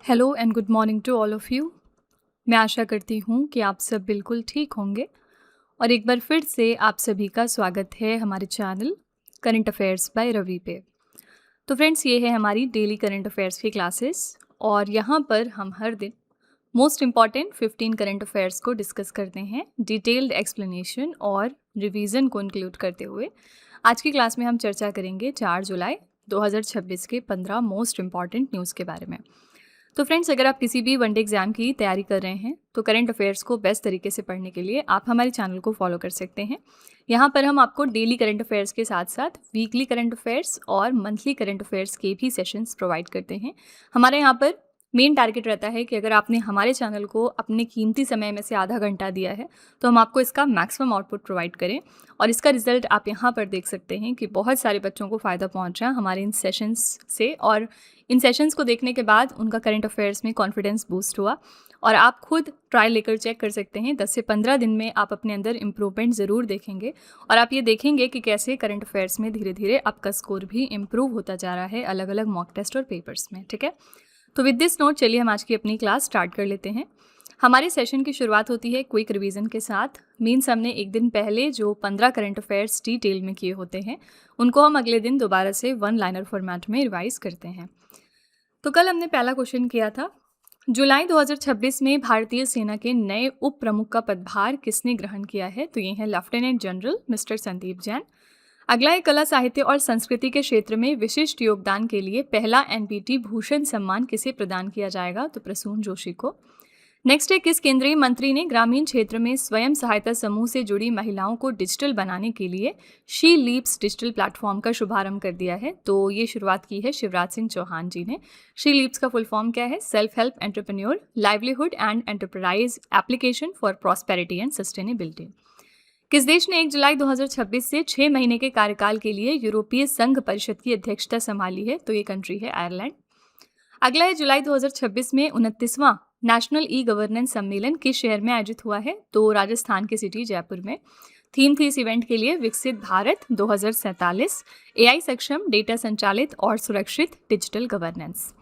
Hello and good morning to all of you. मैं आशा करती हूँ कि आप सब बिल्कुल ठीक होंगे और एक बार फिर से आप सभी का स्वागत है हमारे channel current affairs by Ravi पे। तो फ्रेंड्स, ये है हमारी डेली करंट अफेयर्स की क्लासेस और यहाँ पर हम हर दिन मोस्ट इम्पॉर्टेंट 15 करंट अफेयर्स को डिस्कस करते हैं डिटेल्ड एक्सप्लेनेशन और रिवीजन को इंक्लूड करते हुए। आज की क्लास में हम चर्चा करेंगे 4 जुलाई 2026 के 15 मोस्ट इम्पॉर्टेंट न्यूज़ के बारे में। तो फ्रेंड्स, अगर आप किसी भी वनडे एग्जाम की तैयारी कर रहे हैं तो करंट अफेयर्स को बेस्ट तरीके से पढ़ने के लिए आप हमारे चैनल को फॉलो कर सकते हैं। यहाँ पर हम आपको डेली करंट अफेयर्स के साथ साथ वीकली करंट अफेयर्स और मंथली करंट अफेयर्स के भी सेशंस प्रोवाइड करते हैं। हमारे यहाँ पर मेन टारगेट रहता है कि अगर आपने हमारे चैनल को अपने कीमती समय में से आधा घंटा दिया है तो हम आपको इसका मैक्सिमम आउटपुट प्रोवाइड करें और इसका रिजल्ट आप यहाँ पर देख सकते हैं कि बहुत सारे बच्चों को फ़ायदा पहुँचा हमारे इन सेशंस से और इन सेशंस को देखने के बाद उनका करंट अफेयर्स में कॉन्फिडेंस बूस्ट हुआ और आप खुद ट्रायल लेकर चेक कर सकते हैं। 10 से 15 दिन में आप अपने अंदर इम्प्रूवमेंट ज़रूर देखेंगे और आप ये देखेंगे कि कैसे करंट अफेयर्स में धीरे धीरे आपका स्कोर भी इम्प्रूव होता जा रहा है अलग अलग मॉक टेस्ट और पेपर्स में। ठीक है, तो विद दिस नोट चलिए हम आज की अपनी क्लास स्टार्ट कर लेते हैं। हमारे सेशन की शुरुआत होती है क्विक रिवीजन के साथ। मीन्स हमने एक दिन पहले जो 15 करंट अफेयर्स डिटेल में किए होते हैं उनको हम अगले दिन दोबारा से वन लाइनर फॉर्मेट में रिवाइज करते हैं। तो कल हमने पहला क्वेश्चन किया था, जुलाई 2026 में भारतीय सेना के नए उप प्रमुख का पदभार किसने ग्रहण किया है? तो ये है lieutenant general mister Sandeep Jain. अगला है, कला साहित्य और संस्कृति के क्षेत्र में विशिष्ट योगदान के लिए पहला एनपीटी भूषण सम्मान किसे प्रदान किया जाएगा? तो प्रसून जोशी को। नेक्स्ट है, किस केंद्रीय मंत्री ने ग्रामीण क्षेत्र में स्वयं सहायता समूह से जुड़ी महिलाओं को डिजिटल बनाने के लिए शी लीप्स डिजिटल प्लेटफॉर्म का शुभारंभ कर दिया है? तो ये शुरुआत की है शिवराज सिंह चौहान जी ने। शी लीप्स का फुल फॉर्म क्या है? Self help entrepreneur livelihood and enterprise application for prosperity and sustainability. किस देश ने 1 जुलाई 2026 से 6 महीने के कार्यकाल के लिए यूरोपीय संघ परिषद की अध्यक्षता संभाली है? तो ये कंट्री है आयरलैंड। अगला है, जुलाई 2026 में 29वां नेशनल ई गवर्नेंस सम्मेलन किस शहर में आयोजित हुआ है? तो राजस्थान के सिटी जयपुर में। थीम थी इस इवेंट के लिए विकसित भारत 2047, एआई सक्षम, डेटा संचालित और सुरक्षित डिजिटल गवर्नेंस।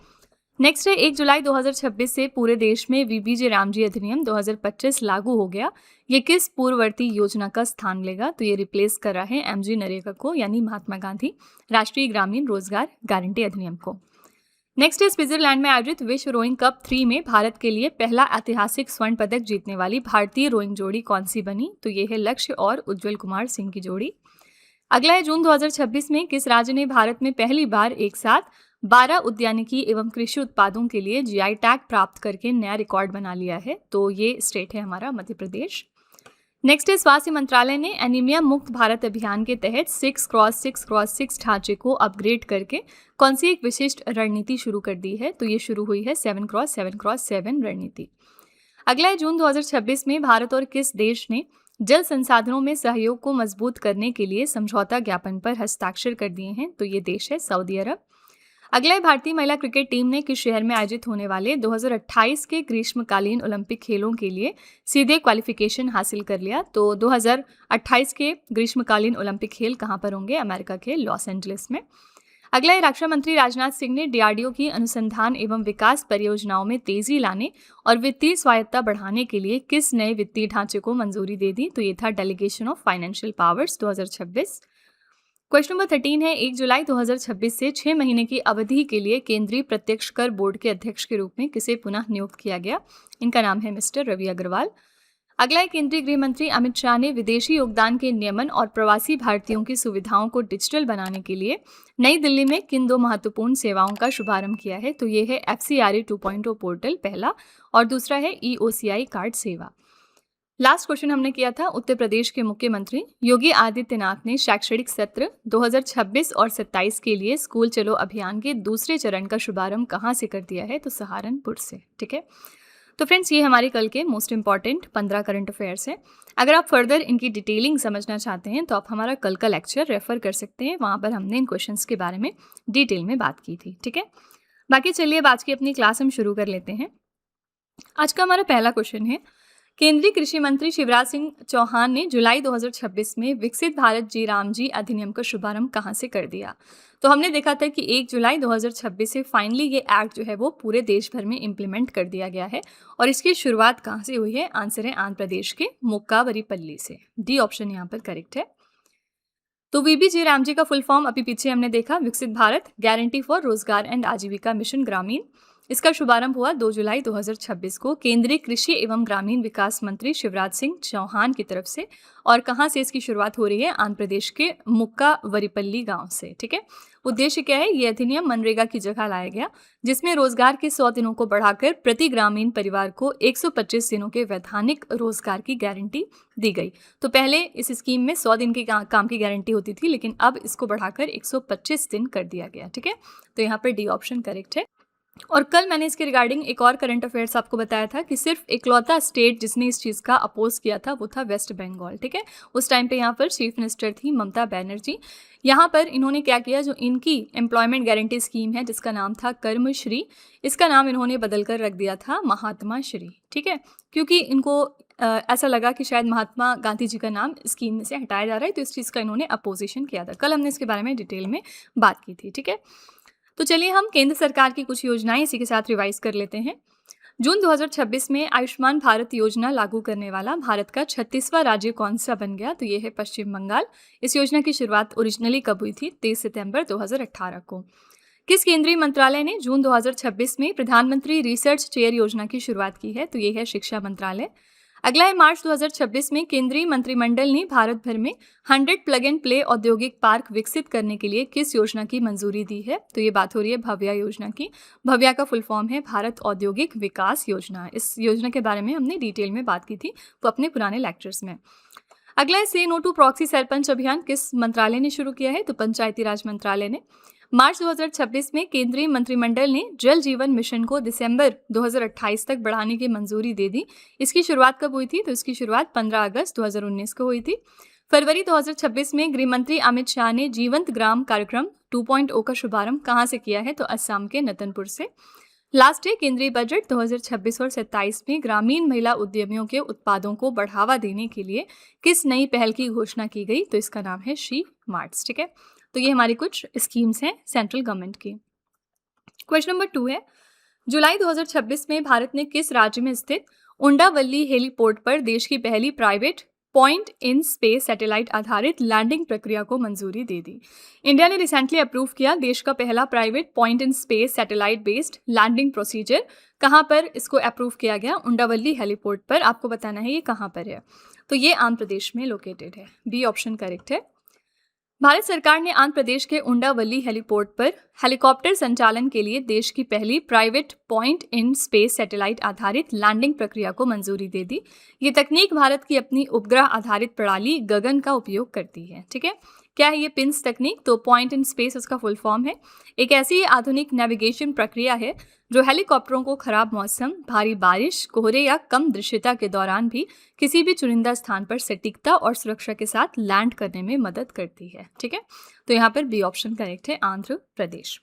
नेक्स्ट है, 1 जुलाई 2026 से पूरे देश में वीबीजी रामजी अधिनियम 2025 लागू हो गया। ये किस पूर्ववर्ती योजना का स्थान लेगा? तो ये रिप्लेस कर रहा है एमजी नरेगा को, यानी महात्मा गांधी राष्ट्रीय ग्रामीण रोजगार गारंटी अधिनियम को। नेक्स्ट है, स्विट्जरलैंड में आयोजित विश्व रोइंग कप 3 में भारत के लिए पहला ऐतिहासिक स्वर्ण पदक जीतने वाली भारतीय रोइंग जोड़ी कौन सी बनी? तो ये है लक्ष्य और उज्जवल कुमार सिंह की जोड़ी। अगला है, जून 2026 में किस राज्य ने भारत में पहली बार एक साथ 12 उद्यानिकी एवं कृषि उत्पादों के लिए जीआई टैग प्राप्त करके नया रिकॉर्ड बना लिया है? तो ये स्टेट है हमारा मध्य प्रदेश। नेक्स्ट है, स्वास्थ्य मंत्रालय ने एनीमिया मुक्त भारत अभियान के तहत 6x6x6 ढांचे को अपग्रेड करके कौन सी एक विशिष्ट रणनीति शुरू कर दी है? तो ये शुरू हुई है 7x7x7 रणनीति। अगला है, जून 2026 में भारत और किस देश ने जल संसाधनों में सहयोग को मजबूत करने के लिए समझौता ज्ञापन पर हस्ताक्षर कर दिए हैं? तो ये देश है सऊदी अरब। अगला है, भारतीय महिला क्रिकेट टीम ने किस शहर में आयोजित होने वाले 2028 के ग्रीष्मकालीन ओलंपिक खेलों के लिए सीधे क्वालिफिकेशन हासिल कर लिया? तो 2028 के ग्रीष्मकालीन ओलंपिक खेल कहाँ पर होंगे? अमेरिका के लॉस एंजलिस में। अगला है, रक्षा मंत्री राजनाथ सिंह ने डीआरडीओ की अनुसंधान एवं विकास परियोजनाओं में तेजी लाने और वित्तीय स्वायत्तता बढ़ाने के लिए किस नए वित्तीय ढांचे को मंजूरी दे दी? तो ये था delegation of financial powers 2026। Question number 13 है, 1 जुलाई 2026 से 6 महीने की अवधि के लिए केंद्रीय प्रत्यक्ष कर बोर्ड के अध्यक्ष के रूप में किसे पुनः नियुक्त किया गया? इनका नाम है मिस्टर रवि अग्रवाल। अगला है, केंद्रीय गृह मंत्री अमित शाह ने विदेशी योगदान के नियमन और प्रवासी भारतीयों की सुविधाओं को डिजिटल बनाने के लिए नई दिल्ली में किन 2 महत्वपूर्ण सेवाओं का शुभारंभ किया है? तो ये है FCRA 2.0 पोर्टल पहला और दूसरा है EOCI कार्ड सेवा। लास्ट क्वेश्चन हमने किया था, उत्तर प्रदेश के मुख्यमंत्री योगी आदित्यनाथ ने शैक्षणिक सत्र 2026 और 27 के लिए स्कूल चलो अभियान के दूसरे चरण का शुभारंभ कहाँ से कर दिया है? तो सहारनपुर से। ठीक है, तो फ्रेंड्स, ये हमारे कल के मोस्ट इंपॉर्टेंट 15 करंट अफेयर्स हैं। अगर आप फर्दर इनकी डिटेलिंग समझना चाहते हैं तो आप हमारा कल का लेक्चर रेफर कर सकते हैं, वहाँ पर हमने इन क्वेश्चंस के बारे में डिटेल में बात की थी। ठीक है, बाकी चलिए अब आज की अपनी क्लास हम शुरू कर लेते हैं। आज का हमारा पहला क्वेश्चन है, केंद्रीय कृषि मंत्री शिवराज सिंह चौहान ने जुलाई 2026 में विकसित भारत जी राम जी अधिनियम का शुभारंभ कहां से कर दिया? तो हमने देखा था कि 1 जुलाई 2026 से फाइनली ये एक्ट जो है वो पूरे देश भर में इम्प्लीमेंट कर दिया गया है। और इसकी शुरुआत कहां से हुई है? आंसर है आंध्र प्रदेश के मुक्कावरीपल्ली से। डी ऑप्शन यहाँ पर करेक्ट है। तो वीबी जी राम जी का फुल फॉर्म अभी पीछे हमने देखा, विकसित भारत गारंटी फॉर रोजगार एंड आजीविका मिशन ग्रामीण। इसका शुभारंभ हुआ 2 जुलाई 2026 को केंद्रीय कृषि एवं ग्रामीण विकास मंत्री शिवराज सिंह चौहान की तरफ से। और कहाँ से इसकी शुरुआत हो रही है? आंध्र प्रदेश के मुक्कावरीपल्ली गांव से। ठीक है। उद्देश्य क्या है? ये अधिनियम मनरेगा की जगह लाया गया, जिसमें रोजगार के 100 दिनों को बढ़ाकर प्रति ग्रामीण परिवार को 125 दिनों के वैधानिक रोजगार की गारंटी दी गई। तो पहले इस स्कीम में 100 दिन की काम की गारंटी होती थी, लेकिन अब इसको बढ़ाकर 125 दिन कर दिया गया। ठीक है। तो यहाँ पर डी ऑप्शन करेक्ट है। और कल मैंने इसके रिगार्डिंग एक और करंट अफेयर्स आपको बताया था कि सिर्फ इकलौता स्टेट जिसने इस चीज़ का अपोज किया था वो था वेस्ट बंगाल। ठीक है। उस टाइम पे यहाँ पर चीफ मिनिस्टर थी ममता बनर्जी। यहाँ पर इन्होंने क्या किया, जो इनकी एम्प्लॉयमेंट गारंटी स्कीम है जिसका नाम था कर्मश्री, इसका नाम इन्होंने बदल कर रख दिया था महात्मा श्री। ठीक है। क्योंकि इनको ऐसा लगा कि शायद महात्मा गांधी जी का नाम स्कीम में से हटाया जा रहा है, तो इस चीज़ का इन्होंने अपोजिशन किया था। कल हमने इसके बारे में डिटेल में बात की थी। ठीक है। तो चलिए हम केंद्र सरकार की कुछ योजनाएं इसी के साथ रिवाइज कर लेते हैं। जून 2026 में आयुष्मान भारत योजना लागू करने वाला भारत का 36वां राज्य कौन सा बन गया? तो ये है पश्चिम बंगाल। इस योजना की शुरुआत ओरिजिनली कब हुई थी? 23 सितंबर 2018 को। किस केंद्रीय मंत्रालय ने जून 2026 में प्रधानमंत्री रिसर्च चेयर योजना की शुरुआत की है? तो ये है शिक्षा मंत्रालय। अगला है मार्च 2026 में केंद्रीय मंत्रिमंडल ने भारत भर में 100 प्लग एंड प्ले औद्योगिक पार्क विकसित करने के लिए किस योजना की मंजूरी दी है? तो ये बात हो रही है भव्या योजना की। भव्या का फुल फॉर्म है भारत औद्योगिक विकास योजना। इस योजना के बारे में हमने डिटेल में बात की थी वो अपने पुराने लेक्चर्स में। अगला है से नो टू प्रॉक्सी सरपंच अभियान किस मंत्रालय ने शुरू किया है? तो पंचायती राज मंत्रालय ने। मार्च 2026 में केंद्रीय मंत्रिमंडल ने जल जीवन मिशन को दिसंबर 2028 तक बढ़ाने की मंजूरी दे दी। इसकी शुरुआत कब हुई थी? तो इसकी शुरुआत 15 अगस्त 2019 को हुई थी। फरवरी 2026 में गृह मंत्री अमित शाह ने जीवंत ग्राम कार्यक्रम 2.0 का शुभारंभ कहाँ से किया है? तो असम के नतनपुर से। लास्ट है केंद्रीय बजट 2026 और 27 में ग्रामीण महिला उद्यमियों के उत्पादों को बढ़ावा देने के लिए किस नई पहल की घोषणा की गई? तो इसका नाम है शी मार्ट्स। ठीक है। तो ये हमारी कुछ स्कीम्स हैं सेंट्रल गवर्नमेंट की। क्वेश्चन नंबर 2 है, जुलाई 2026 में भारत ने किस राज्य में स्थित उंडावल्ली हेलीपोर्ट पर देश की पहली private point in space satellite आधारित लैंडिंग प्रक्रिया को मंजूरी दे दी? इंडिया ने रिसेंटली अप्रूव किया देश का पहला private point in space satellite based landing procedure. कहाँ पर इसको अप्रूव किया गया? उंडावल्ली हेलीपोर्ट पर। आपको बताना है ये कहाँ पर है। तो ये आंध्र प्रदेश में लोकेटेड है। बी ऑप्शन करेक्ट है। भारत सरकार ने आंध्र प्रदेश के उंडावल्ली हेलीपोर्ट पर हेलीकॉप्टर संचालन के लिए देश की पहली private point in space satellite आधारित लैंडिंग प्रक्रिया को मंजूरी दे दी। ये तकनीक भारत की अपनी उपग्रह आधारित प्रणाली गगन का उपयोग करती है। ठीक है। क्या है ये पिंस तकनीक? तो पॉइंट इन स्पेस उसका फुल फॉर्म है। एक ऐसी आधुनिक नेविगेशन प्रक्रिया है जो हेलीकॉप्टरों को खराब मौसम, भारी बारिश, कोहरे या कम दृश्यता के दौरान भी किसी भी चुनिंदा स्थान पर सटीकता और सुरक्षा के साथ लैंड करने में मदद करती है। ठीक है। तो यहाँ पर बी ऑप्शन करेक्ट है, आंध्र प्रदेश।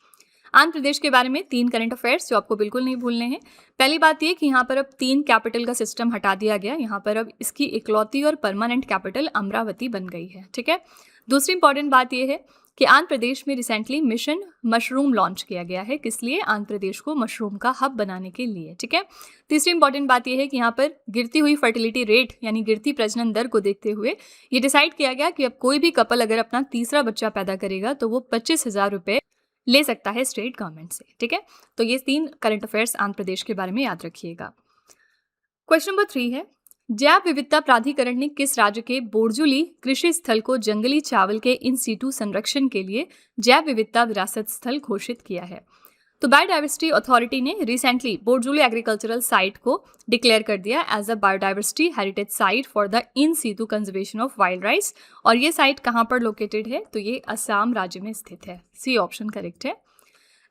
आंध्र प्रदेश के बारे में 3 करंट अफेयर्स जो आपको बिल्कुल नहीं भूलने हैं। पहली बात ये कि यहाँ पर अब 3 कैपिटल का सिस्टम हटा दिया गया। यहाँ पर अब इसकी इकलौती और परमानेंट कैपिटल अमरावती बन गई है। ठीक है। दूसरी इंपॉर्टेंट बात यह है कि आंध्र प्रदेश में रिसेंटली मिशन मशरूम लॉन्च किया गया है। किस लिए? आंध्र प्रदेश को मशरूम का हब बनाने के लिए। ठीक है। तीसरी इंपॉर्टेंट बात यह है कि यहाँ पर गिरती हुई फर्टिलिटी रेट यानी गिरती प्रजनन दर को देखते हुए ये डिसाइड किया गया कि अब कोई भी कपल अगर अपना तीसरा बच्चा पैदा करेगा तो वो 25,000 रुपये ले सकता है स्टेट गवर्नमेंट से। ठीक है। तो ये 3 करंट अफेयर्स आंध्र प्रदेश के बारे में याद रखिएगा। क्वेश्चन नंबर 3 है, जैव विविधता प्राधिकरण ने किस राज्य के बोरजुली कृषि स्थल को जंगली चावल के इन सीटू संरक्षण के लिए जैव विविधता विरासत स्थल घोषित किया है? तो बायोडाइवर्सिटी अथॉरिटी ने रिसेंटली बोरजुली एग्रीकल्चरल साइट को डिक्लेयर कर दिया as a biodiversity heritage site for the in situ conservation of wild rice. और ये साइट कहाँ पर लोकेटेड है? तो ये असम राज्य में स्थित है। सी ऑप्शन करेक्ट है।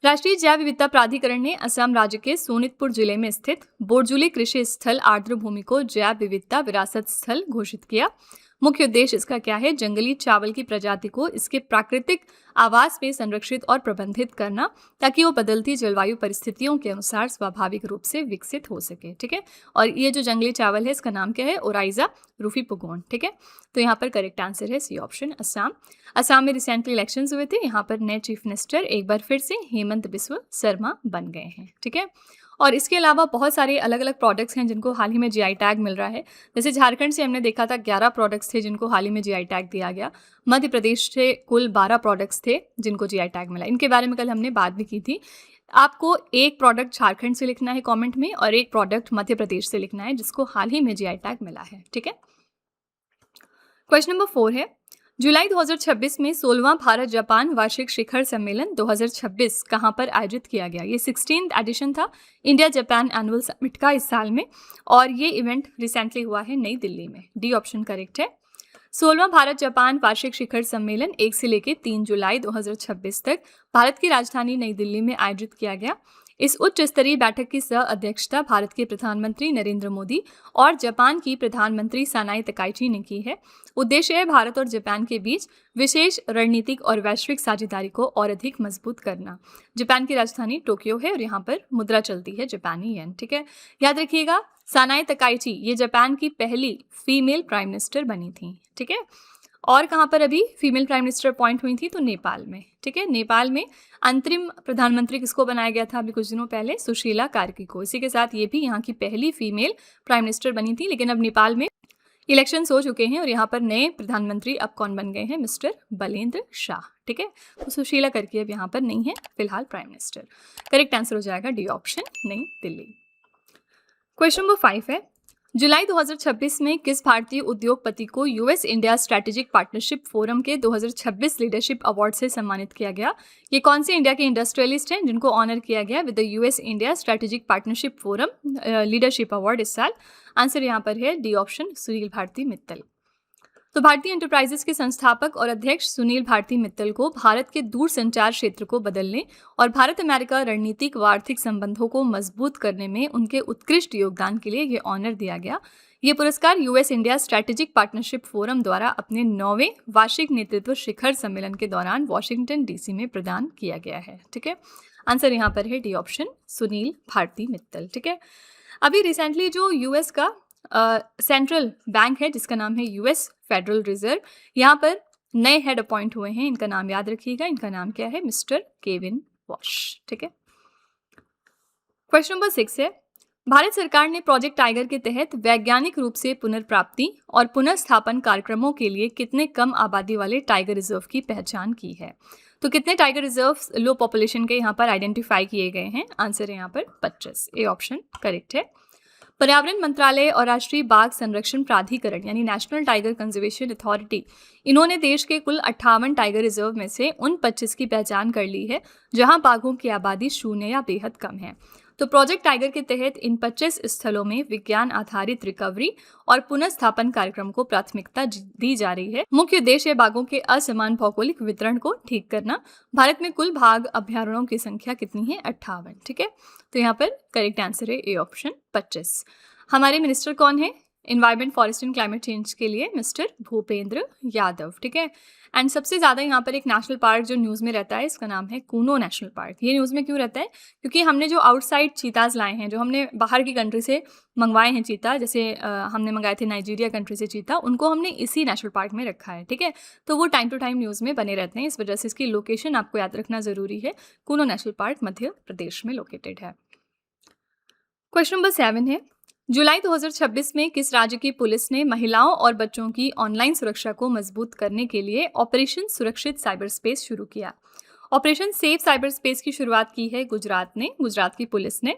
राष्ट्रीय जैव विविधता प्राधिकरण ने असम राज्य के सोनितपुर जिले में स्थित बोरजुली कृषि स्थल आर्द्र भूमि को जैव विविधता विरासत स्थल घोषित किया। मुख्य उद्देश्य इसका क्या है? जंगली चावल की प्रजाति को इसके प्राकृतिक आवास में संरक्षित और प्रबंधित करना, ताकि वो बदलती जलवायु परिस्थितियों के अनुसार स्वाभाविक रूप से विकसित हो सके। ठीक है, और ये जो जंगली चावल है इसका नाम क्या है? ओराइजा रूफिपोगोन। ठीक है, तो यहाँ पर करेक्ट आंसर है सी ऑप्शन, असम। असम में रिसेंटली इलेक्शंस हुए थे, यहाँ पर नए चीफ मिनिस्टर एक बार फिर से हेमंत बिस्व शर्मा बन गए हैं। ठीक है, और इसके अलावा बहुत सारे अलग अलग प्रोडक्ट्स हैं जिनको हाल ही में जीआई टैग मिल रहा है। जैसे झारखंड से हमने देखा था 11 प्रोडक्ट्स थे जिनको हाल ही में जीआई टैग दिया गया। मध्य प्रदेश से कुल 12 प्रोडक्ट्स थे जिनको जीआई टैग मिला। इनके बारे में कल हमने बात भी की थी। आपको एक प्रोडक्ट झारखंड से लिखना है कमेंट में और एक प्रोडक्ट मध्य प्रदेश से लिखना है जिसको हाल ही में जीआई टैग मिला है। ठीक है, क्वेश्चन नंबर 4 है, जुलाई 2026 में 16वां भारत जापान वार्षिक शिखर सम्मेलन 2026 कहां पर आयोजित किया गया? ये 16th एडिशन था इंडिया जापान एनुअल समिट का इस साल में, और ये इवेंट रिसेंटली हुआ है नई दिल्ली में। डी ऑप्शन करेक्ट है। 16वां भारत जापान वार्षिक शिखर सम्मेलन 1 से लेकर 3 जुलाई 2026 तक भारत की राजधानी नई दिल्ली में आयोजित किया गया। इस उच्च स्तरीय बैठक की सह अध्यक्षता भारत के प्रधानमंत्री नरेंद्र मोदी और जापान की प्रधानमंत्री सनाई तकाइची ने की है। उद्देश्य है भारत और जापान के बीच विशेष रणनीतिक और वैश्विक साझेदारी को और अधिक मजबूत करना। जापान की राजधानी टोक्यो है और यहाँ पर मुद्रा चलती है जापानी येन। ठीक है, याद रखिएगा सनाई तकाइची ये जापान की पहली फीमेल प्राइम मिनिस्टर बनी थी। ठीक है, और कहाँ पर अभी फीमेल प्राइम मिनिस्टर अपॉइंट हुई थी? तो नेपाल में। ठीक है, नेपाल में अंतरिम प्रधानमंत्री किसको बनाया गया था अभी कुछ दिनों पहले? सुशीला कार्की को। इसी के साथ ये भी यहाँ की पहली फीमेल प्राइम मिनिस्टर बनी थी। लेकिन अब नेपाल में इलेक्शंस हो चुके हैं और यहाँ पर नए प्रधानमंत्री अब कौन बन गए हैं? मिस्टर बलेंद्र शाह। ठीक है, तो सुशीला कार्की अब यहाँ पर नहीं है फिलहाल प्राइम मिनिस्टर। करेक्ट आंसर हो जाएगा डी ऑप्शन, नई दिल्ली। क्वेश्चन नंबर 5 है, जुलाई 2026 में किस भारतीय उद्योगपति को US India strategic partnership forum के 2026 लीडरशिप अवार्ड से सम्मानित किया गया? ये कौन से इंडिया के इंडस्ट्रियलिस्ट हैं जिनको ऑनर किया गया with the US India strategic partnership forum leadership award इस साल? आंसर यहाँ पर है डी ऑप्शन, सुनील भारती मित्तल। तो भारतीय एंटरप्राइजेस के संस्थापक और अध्यक्ष सुनील भारती मित्तल को भारत के दूर संचार क्षेत्र को बदलने और भारत अमेरिका रणनीतिक व आर्थिक संबंधों को मजबूत करने में उनके उत्कृष्ट योगदान के लिए ये ऑनर दिया गया। ये पुरस्कार US India strategic partnership forum द्वारा अपने 9वें वार्षिक नेतृत्व शिखर सम्मेलन के दौरान वॉशिंगटन डीसी में प्रदान किया गया है। ठीक है, आंसर यहाँ पर है डी ऑप्शन, सुनील भारती मित्तल। ठीक है, अभी रिसेंटली जो यूएस का सेंट्रल बैंक है जिसका नाम है यूएस फेडरल रिजर्व, यहाँ पर नए हेड अपॉइंट हुए हैं। इनका नाम याद रखिएगा, इनका नाम क्या है? Mister Kevin wash. ठीक है, क्वेश्चन नंबर 6 है, भारत सरकार ने प्रोजेक्ट टाइगर के तहत वैज्ञानिक रूप से पुनर्प्राप्ति और पुनर्स्थापन कार्यक्रमों के लिए कितने कम आबादी वाले टाइगर रिजर्व की पहचान की है? तो कितने टाइगर रिजर्व लो पॉपुलेशन के यहाँ पर आइडेंटिफाई किए गए हैं? आंसर है यहाँ पर 25, ए ऑप्शन करेक्ट है। पर्यावरण मंत्रालय और राष्ट्रीय बाघ संरक्षण प्राधिकरण यानी नेशनल टाइगर कंजर्वेशन अथॉरिटी, इन्होंने देश के कुल 58 टाइगर रिजर्व में से उन 25 की पहचान कर ली है जहां बाघों की आबादी 0 या बेहद कम है। तो प्रोजेक्ट टाइगर के तहत इन 25 स्थलों में विज्ञान आधारित रिकवरी और पुनर्स्थापन कार्यक्रम को प्राथमिकता दी जा रही है। मुख्य उद्देश्य बाघों के असमान भौगोलिक वितरण को ठीक करना। भारत में कुल बाघ अभ्यारण्यों की संख्या कितनी है? 58। ठीक है, तो यहाँ पर करेक्ट आंसर है ए ऑप्शन, 25। हमारे मिनिस्टर कौन है environment, forest and climate change के लिए? मिस्टर भूपेंद्र यादव। ठीक है, एंड सबसे ज़्यादा यहाँ पर एक नेशनल पार्क जो न्यूज़ में रहता है इसका नाम है कूनो नेशनल पार्क। ये न्यूज़ में क्यों रहता है? क्योंकि हमने जो आउटसाइड चीताज लाए हैं, जो हमने बाहर की कंट्री से मंगवाए हैं चीता, जैसे हमने मंगाए थे नाइजीरिया कंट्री से चीता, उनको हमने इसी नेशनल पार्क में रखा है। ठीक है, तो वो टाइम टू टाइम न्यूज़ में बने रहते हैं, इस वजह से इसकी लोकेशन आपको याद रखना ज़रूरी है। कूनो नेशनल पार्क मध्य प्रदेश में लोकेटेड है। क्वेश्चन नंबर 7 है, जुलाई 2026 में किस राज्य की पुलिस ने महिलाओं और बच्चों की ऑनलाइन सुरक्षा को मजबूत करने के लिए ऑपरेशन सुरक्षित साइबर स्पेस शुरू किया? ऑपरेशन सेफ साइबर स्पेस की शुरुआत की है गुजरात ने, गुजरात की पुलिस ने।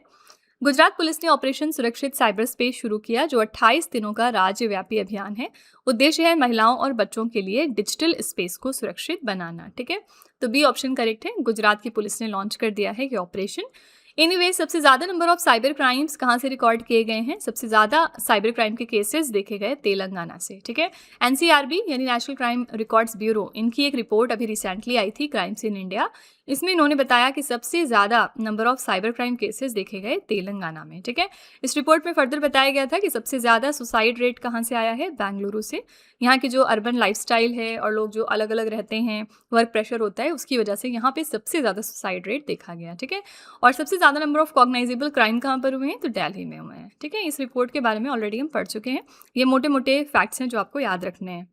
गुजरात पुलिस ने ऑपरेशन सुरक्षित साइबर स्पेस शुरू किया जो 28 दिनों का राज्यव्यापी अभियान है। उद्देश्य है महिलाओं और बच्चों के लिए डिजिटल स्पेस को सुरक्षित बनाना। ठीक है, तो बी ऑप्शन करेक्ट है, गुजरात की पुलिस ने लॉन्च कर दिया है ये ऑपरेशन। एनीवे, सबसे ज़्यादा नंबर ऑफ साइबर क्राइम्स कहाँ से रिकॉर्ड किए गए हैं? सबसे ज़्यादा साइबर क्राइम के केसेस देखे गए तेलंगाना से। ठीक है, एनसीआरबी यानी नेशनल क्राइम रिकॉर्ड्स ब्यूरो, इनकी एक रिपोर्ट अभी रिसेंटली आई थी क्राइम्स इन इंडिया। इसमें इन्होंने बताया कि सबसे ज़्यादा number of cyber crime cases देखे गए तेलंगाना में। ठीक है, इस रिपोर्ट में फर्दर बताया गया था कि सबसे ज़्यादा सुसाइड रेट कहाँ से आया है, बेंगलुरु से। यहाँ की जो अर्बन लाइफस्टाइल है और लोग जो अलग अलग रहते हैं, वर्क प्रेशर होता है, उसकी वजह से यहाँ पे सबसे ज़्यादा सुसाइड रेट देखा गया। ठीक है, और सबसे ज़्यादा नंबर ऑफ कॉग्नाइजेबल क्राइम कहाँ पर हुए हैं, तो दिल्ली में हुए हैं। ठीक है, इस रिपोर्ट के बारे में ऑलरेडी हम पढ़ चुके हैं। ये मोटे मोटे फैक्ट्स हैं जो आपको याद रखने हैं।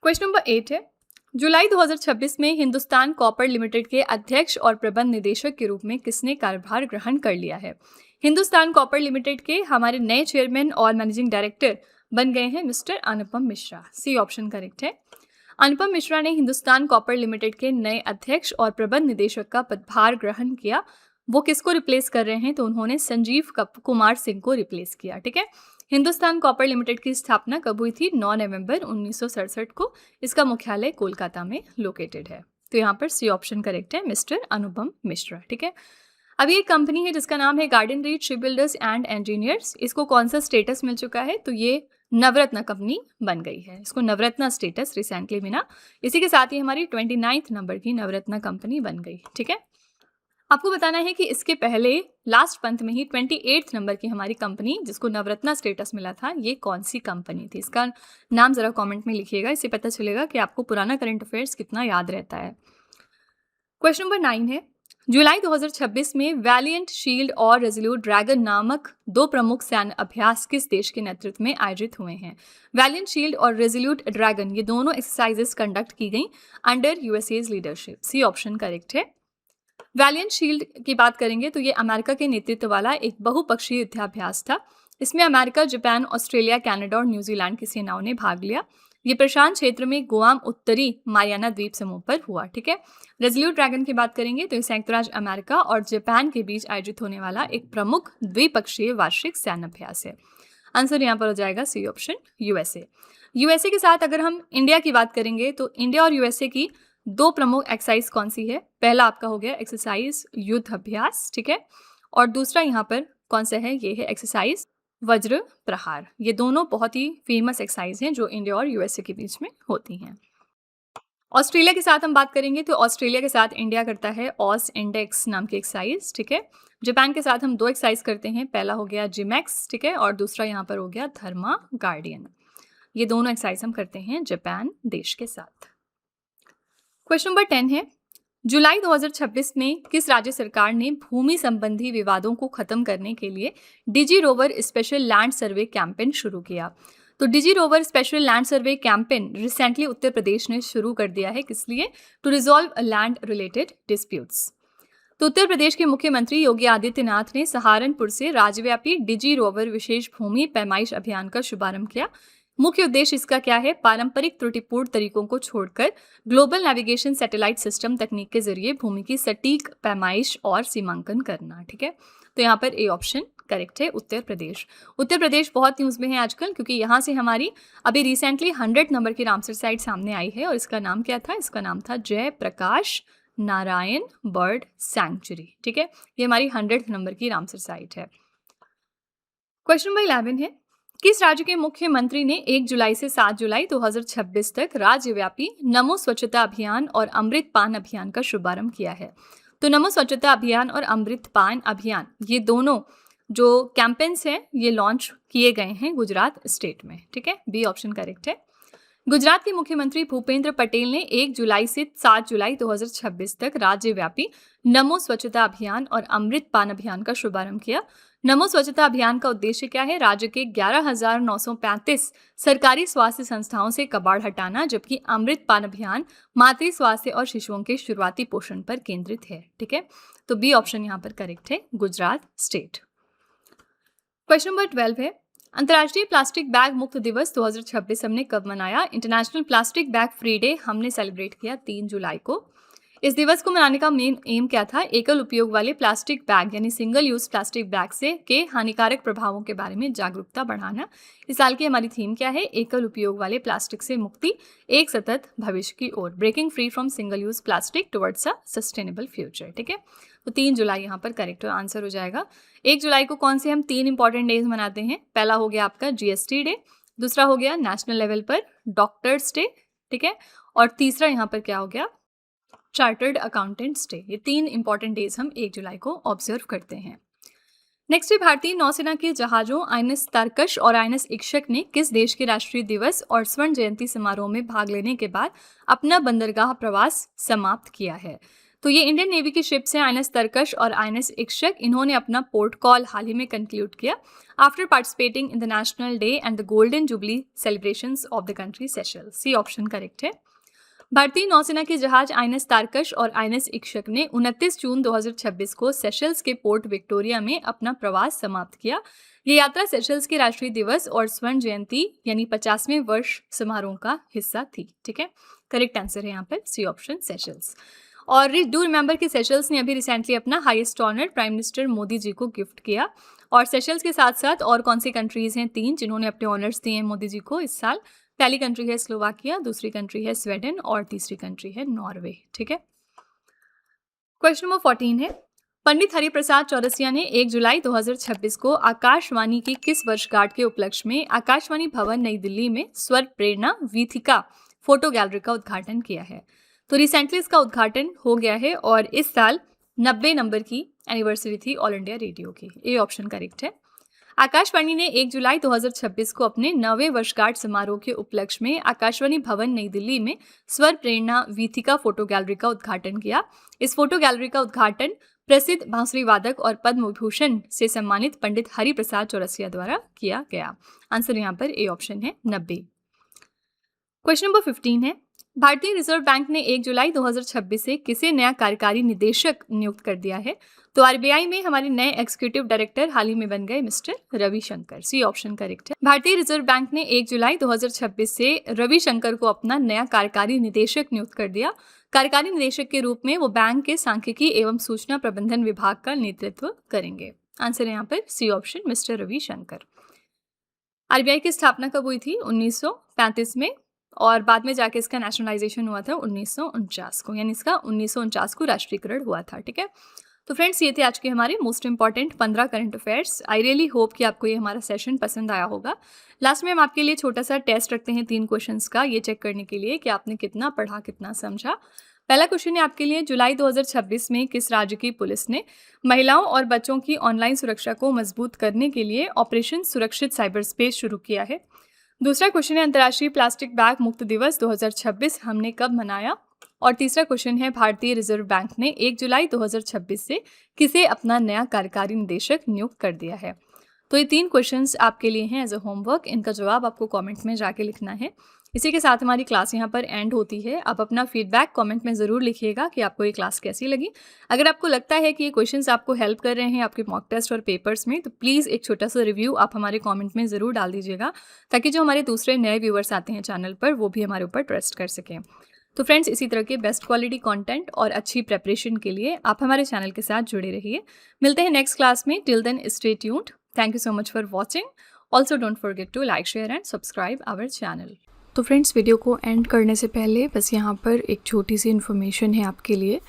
क्वेश्चन नंबर 8 है, जुलाई 2026 में हिंदुस्तान कॉपर लिमिटेड के अध्यक्ष और प्रबंध निदेशक के रूप में किसने कार्यभार ग्रहण कर लिया है? हिंदुस्तान कॉपर लिमिटेड के हमारे नए चेयरमैन और मैनेजिंग डायरेक्टर बन गए हैं मिस्टर अनुपम मिश्रा। सी ऑप्शन करेक्ट है। अनुपम मिश्रा ने हिंदुस्तान कॉपर लिमिटेड के नए अध्यक्ष और प्रबंध निदेशक का पदभार ग्रहण किया। वो किसको रिप्लेस कर रहे हैं, तो उन्होंने संजीव कुमार सिंह को रिप्लेस किया। ठीक है, हिंदुस्तान कॉपर लिमिटेड की स्थापना कब हुई थी? 9 नवंबर 1967 को। इसका मुख्यालय कोलकाता में लोकेटेड है। तो यहाँ पर सी ऑप्शन करेक्ट है, मिस्टर अनुपम मिश्रा। ठीक है, अभी एक कंपनी है जिसका नाम है garden reach shipbuilders and engineers. इसको कौन सा स्टेटस मिल चुका है? तो ये नवरत्न कंपनी बन गई है। इसको नवरत्न स्टेटस रिसेंटली मिला। इसी के साथ ही हमारी 29 नंबर की नवरत्न कंपनी बन गई। ठीक है, आपको बताना है कि इसके पहले लास्ट पंथ में ही 28 नंबर की हमारी कंपनी जिसको नवरत्ना स्टेटस मिला था, ये कौन सी कंपनी थी? इसका नाम जरा कमेंट में लिखिएगा, इससे पता चलेगा कि आपको पुराना करंट अफेयर्स कितना याद रहता है। क्वेश्चन नंबर 9 है, जुलाई 2026 में वैलिएंट शील्ड और रेजोल्यूट ड्रैगन नामक दो प्रमुख सैन्य अभ्यास किस देश के नेतृत्व में आयोजित हुए हैं? वैलिएंट शील्ड और रेजोल्यूट ड्रैगन ये दोनों एक्सरसाइजेस कंडक्ट की गई under USA's leadership. C option correct है। वैलिएंट शील्ड की बात करेंगे तो ये अमेरिका के नेतृत्व वाला एक बहुपक्षीय युद्धाभ्यास था। इसमें अमेरिका, जापान, ऑस्ट्रेलिया, कनाडा और न्यूजीलैंड की सेनाओं ने भाग लिया। ये प्रशांत क्षेत्र में गुआम, उत्तरी मारियाना द्वीप समूह पर हुआ। ठीक है, रेजोल्यूट ड्रैगन की बात करेंगे तो ये संयुक्त राज्य अमेरिका और जापान के बीच आयोजित होने वाला एक प्रमुख द्विपक्षीय वार्षिक सैन्य अभ्यास है। आंसर यहाँ पर हो जाएगा सी ऑप्शन, यूएसए। यूएसए के साथ अगर हम इंडिया की बात करेंगे तो इंडिया और यूएसए की दो प्रमुख एक्सरसाइज कौन सी है? पहला आपका हो गया एक्सरसाइज युद्ध अभ्यास। ठीक है, और दूसरा यहाँ पर कौन सा है? ये है एक्सरसाइज वज्र प्रहार। ये दोनों बहुत ही फेमस एक्सरसाइज हैं जो इंडिया और यूएसए के बीच में होती हैं। ऑस्ट्रेलिया के साथ हम बात करेंगे तो ऑस्ट्रेलिया के साथ इंडिया करता है ऑस इंडेक्स नाम की एक्सरसाइज। ठीक है, जापान के साथ हम दो एक्सरसाइज करते हैं, पहला हो गया जिमैक्स, ठीक है, और दूसरा यहाँ पर हो गया थर्मा गार्डियन। ये दोनों एक्सरसाइज हम करते हैं जापान देश के साथ। क्वेश्चन नंबर 10 है, जुलाई 2026 में किस राज्य सरकार ने भूमि संबंधी विवादों को खत्म करने के लिए Digi Rover special land survey campaign शुरू किया? तो Digi Rover special land survey campaign recently Uttar Pradesh ने शुरू कर दिया है। किस लिए? To resolve land related disputes. तो उत्तर प्रदेश के मुख्यमंत्री योगी आदित्यनाथ ने सहारनपुर से राज्यव्यापी डिजी रोवर विशेष भूमि पैमाइश अभियान का शुभारंभ किया। मुख्य उद्देश्य इसका क्या है? पारंपरिक त्रुटिपूर्ण तरीकों को छोड़कर ग्लोबल नेविगेशन सैटेलाइट सिस्टम तकनीक के जरिए भूमि की सटीक पैमाइश और सीमांकन करना। ठीक है, तो यहाँ पर ए ऑप्शन करेक्ट है, उत्तर प्रदेश। उत्तर प्रदेश बहुत न्यूज में है आजकल क्योंकि यहाँ से हमारी अभी रिसेंटली 100 नंबर की रामसर साइट सामने आई है और इसका नाम क्या था? इसका नाम था जय प्रकाश नारायण बर्ड सैंक्चुरी। ठीक है, ये हमारी 100 नंबर की रामसर साइट है। क्वेश्चन नंबर 11 है, किस राज्य के मुख्यमंत्री ने 1 जुलाई से 7 जुलाई 2026 तक राज्यव्यापी नमो स्वच्छता अभियान और अमृत पान अभियान का शुभारंभ किया है? तो नमो स्वच्छता अभियान और अमृत पान अभियान ये दोनों जो कैंपेन्स हैं ये लॉन्च किए गए हैं गुजरात स्टेट में। ठीक है, बी ऑप्शन करेक्ट है। गुजरात के मुख्यमंत्री भूपेंद्र पटेल ने 1 जुलाई से 7 जुलाई 2026 तक राज्यव्यापी नमो स्वच्छता अभियान और अमृत पान अभियान का शुभारंभ किया। नमो स्वच्छता अभियान का उद्देश्य क्या है? राज्य के 11,935 सरकारी स्वास्थ्य संस्थाओं से कबाड़ हटाना, जबकि अमृत पान अभियान मातृ स्वास्थ्य और शिशुओं के शुरुआती पोषण पर केंद्रित है। ठीक है, तो बी ऑप्शन यहाँ पर करेक्ट है, गुजरात स्टेट। क्वेश्चन नंबर 12 है, अंतर्राष्ट्रीय प्लास्टिक बैग मुक्त दिवस 2026 हमने कब मनाया? International plastic bag free day हमने सेलिब्रेट किया 3 जुलाई को। इस दिवस को मनाने का मेन एम क्या था? एकल उपयोग वाले प्लास्टिक बैग यानी सिंगल यूज प्लास्टिक बैग से के हानिकारक प्रभावों के बारे में जागरूकता बढ़ाना। इस साल की हमारी थीम क्या है? एकल उपयोग वाले प्लास्टिक से मुक्ति, एक सतत भविष्य की ओर, breaking free from single use plastic towards a sustainable future. ठीक है, तो 3 जुलाई यहाँ पर करेक्ट आंसर हो जाएगा। 1 जुलाई को कौन से हम 3 इंपॉर्टेंट डेज मनाते हैं? पहला हो गया आपका जीएसटी डे, दूसरा हो गया नेशनल लेवल पर डॉक्टर्स डे, ठीक है, और तीसरा यहाँ पर क्या हो गया? Chartered accountants day. ये 3 इंपॉर्टेंट डेज हम 1 जुलाई को ऑब्जर्व करते हैं। नेक्स्ट है, भारतीय नौसेना के जहाजों आईएनएस तारकश और आईएनएस इक्षक ने किस देश के राष्ट्रीय दिवस और स्वर्ण जयंती समारोह में भाग लेने के बाद अपना बंदरगाह प्रवास समाप्त किया है? तो ये इंडियन नेवी की शिप्स हैं आईएनएस तारकश और आईएनएस इक्षक। इन्होंने अपना पोर्ट कॉल हाल ही में कंक्लूड किया after participating in the national day and the golden jubilee celebrations of the country Seychelles. C option correct है। भारतीय नौसेना के जहाज आईएनएस तारकश और आईएनएस इक्षक ने 29 जून 2026 को सेशल्स के पोर्ट विक्टोरिया में अपना प्रवास समाप्त किया। ये यात्रा सेशल्स के राष्ट्रीय दिवस और स्वर्ण जयंती यानी 50वें वर्ष समारोह का हिस्सा थी। ठीक है, करेक्ट आंसर है यहाँ पर सी ऑप्शन सेशल्स। और डू रिमेंबर कि सेशल्स ने अभी रिसेंटली अपना highest honour prime minister Modi ji को गिफ्ट किया। और सेशल्स के साथ साथ और कौन सी कंट्रीज हैं? 3 जिन्होंने अपने ऑनर्स दिए हैं मोदी जी को इस साल। पहली कंट्री है स्लोवाकिया, दूसरी कंट्री है स्वीडन और तीसरी कंट्री है नॉर्वे। ठीक है, क्वेश्चन नंबर 14 है, पंडित हरिप्रसाद चौरसिया ने 1 जुलाई 2026 को आकाशवाणी की किस वर्षगांठ के उपलक्ष्य में आकाशवाणी भवन नई दिल्ली में स्वर प्रेरणा वीथिका फोटो गैलरी का उद्घाटन किया है? तो रिसेंटली इसका उद्घाटन हो गया है और इस साल 90 नंबर की एनिवर्सरी थी ऑल इंडिया रेडियो की। ए ऑप्शन करेक्ट है। आकाशवाणी ने 1 जुलाई 2026 को अपने 9वें वर्षगांठ समारोह के उपलक्ष्य में आकाशवाणी भवन नई दिल्ली में स्वर प्रेरणा वीथिका फोटो गैलरी का उद्घाटन किया। इस फोटो गैलरी का उद्घाटन प्रसिद्ध बांसुरी वादक और पद्म विभूषण से सम्मानित पंडित हरिप्रसाद चौरसिया द्वारा किया गया। आंसर यहाँ पर ए ऑप्शन है 90। क्वेश्चन नंबर 15 है, भारतीय रिजर्व बैंक ने 1 जुलाई 2026 से किसे नया कार्यकारी निदेशक नियुक्त कर दिया है? तो आरबीआई में हमारे नए एग्जीक्यूटिव डायरेक्टर हाल ही में बन गए mister Ravishankar. C option correct है। भारतीय रिजर्व बैंक ने 1 जुलाई 2026 से रविशंकर को अपना नया कार्यकारी निदेशक नियुक्त कर दिया। कार्यकारी निदेशक के रूप में वो बैंक के सांख्यिकी एवं सूचना प्रबंधन विभाग का नेतृत्व करेंगे। आंसर है यहाँ पर C option mister Ravishankar. RBI की स्थापना कब हुई थी? 1935 में, और बाद में जाके इसका नेशनलाइजेशन हुआ था 1949 को, यानी इसका 1949 को राष्ट्रीयकरण हुआ था। ठीक है, तो फ्रेंड्स ये थे आज के हमारे most important 15 current affairs. I really hope कि आपको ये हमारा सेशन पसंद आया होगा। लास्ट में हम आपके लिए छोटा सा टेस्ट रखते हैं 3 क्वेश्चंस का, ये चेक करने के लिए कि आपने कितना पढ़ा, कितना समझा। पहला क्वेश्चन है आपके लिए, जुलाई 2026 में किस राज्य की पुलिस ने महिलाओं और बच्चों की ऑनलाइन सुरक्षा को मजबूत करने के लिए ऑपरेशन सुरक्षित साइबर स्पेस शुरू किया है? दूसरा क्वेश्चन है, अंतर्राष्ट्रीय प्लास्टिक बैग मुक्त दिवस 2026 हमने कब मनाया? और तीसरा क्वेश्चन है, भारतीय रिजर्व बैंक ने 1 जुलाई 2026 से किसे अपना नया कार्यकारी निदेशक नियुक्त कर दिया है? तो ये 3 क्वेश्चंस आपके लिए हैं एज अ होमवर्क। इनका जवाब आपको कमेंट में जाके लिखना है। इसी के साथ हमारी क्लास यहाँ पर एंड होती है। आप अपना फीडबैक कमेंट में ज़रूर लिखिएगा कि आपको ये क्लास कैसी लगी। अगर आपको लगता है कि ये क्वेश्चंस आपको हेल्प कर रहे हैं आपके मॉक टेस्ट और पेपर्स में, तो प्लीज़ एक छोटा सा रिव्यू आप हमारे कमेंट में ज़रूर डाल दीजिएगा, ताकि जो हमारे दूसरे नए व्यूअर्स आते हैं चैनल पर वो भी हमारे ऊपर ट्रस्ट कर सकें। तो फ्रेंड्स, इसी तरह के बेस्ट क्वालिटी कंटेंट और अच्छी प्रेपरेशन के लिए आप हमारे चैनल के साथ जुड़े रहिए। मिलते हैं नेक्स्ट क्लास में। Till then stay tuned. Thank you so much for watching. Also don't forget to like, share and subscribe our channel. तो फ्रेंड्स, वीडियो को एंड करने से पहले बस यहाँ पर एक छोटी सी इन्फॉर्मेशन है आपके लिए।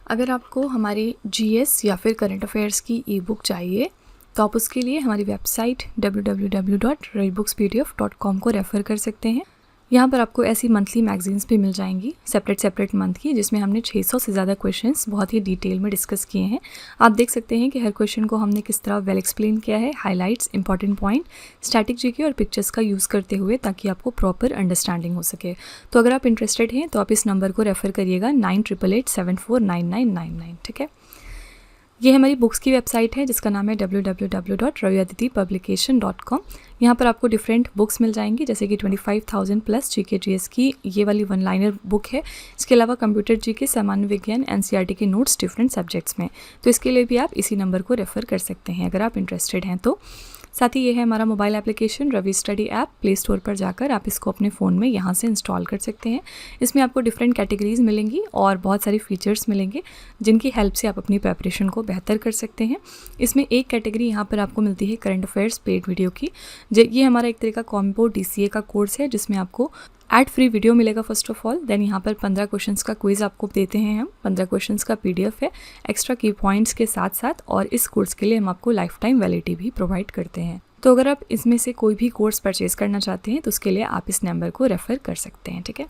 अगर आपको हमारी जीएस या फिर करंट अफेयर्स की ई बुक चाहिए तो आप उसके लिए हमारी वेबसाइट www.redbookspdf.com को रेफ़र कर सकते हैं। यहाँ पर आपको ऐसी मंथली मैगजीन्स भी मिल जाएंगी सेपरेट मंथ की, जिसमें हमने 600 से ज़्यादा क्वेश्चंस बहुत ही डिटेल में डिस्कस किए हैं। आप देख सकते हैं कि हर क्वेश्चन को हमने किस तरह वेल एक्सप्लेन किया है, highlights, important point, static GK और पिक्चर्स का यूज़ करते हुए, ताकि आपको प्रॉपर अंडरस्टैंडिंग हो सके। तो अगर आप इंटरेस्टेड हैं तो आप इस नंबर को रेफ़र करिएगा 9888749999। ठीक है, ये हमारी बुक्स की वेबसाइट है जिसका नाम है www.raviaditipublication.com। यहाँ पर आपको डिफरेंट बुक्स मिल जाएंगी, जैसे कि 25,000 प्लस जीके जीएस की ये वाली 1 लाइनर बुक है। इसके अलावा कंप्यूटर जीके, सामान्य विज्ञान, एनसीईआरटी के नोट्स डिफरेंट सब्जेक्ट्स में। तो इसके लिए भी आप इसी नंबर को रेफ़र कर सकते हैं अगर आप इंटरेस्टेड हैं तो। साथ ही ये है हमारा mobile application Ravi study app. Play store पर जाकर आप इसको अपने फ़ोन में यहाँ से इंस्टॉल कर सकते हैं। इसमें आपको डिफरेंट कैटेगरीज मिलेंगी और बहुत सारे फीचर्स मिलेंगे जिनकी हेल्प से आप अपनी प्रिपरेशन को बेहतर कर सकते हैं। इसमें एक कैटेगरी यहाँ पर आपको मिलती है करंट अफेयर्स पेड वीडियो की। ये हमारा एक तरह का कॉम्बो DCA का कोर्स है जिसमें आपको एड फ्री वीडियो मिलेगा फर्स्ट ऑफ ऑल। देन यहाँ पर 15 क्वेश्चंस का क्विज आपको देते हैं हम। 15 क्वेश्चंस का PDF है एक्स्ट्रा की पॉइंट्स के साथ साथ, और इस कोर्स के लिए हम आपको लाइफ टाइम वैलिडिटी भी प्रोवाइड करते हैं। तो अगर आप इसमें से कोई भी कोर्स परचेज करना चाहते हैं तो उसके लिए आप इस नंबर को रेफ़र कर सकते हैं। ठीक है।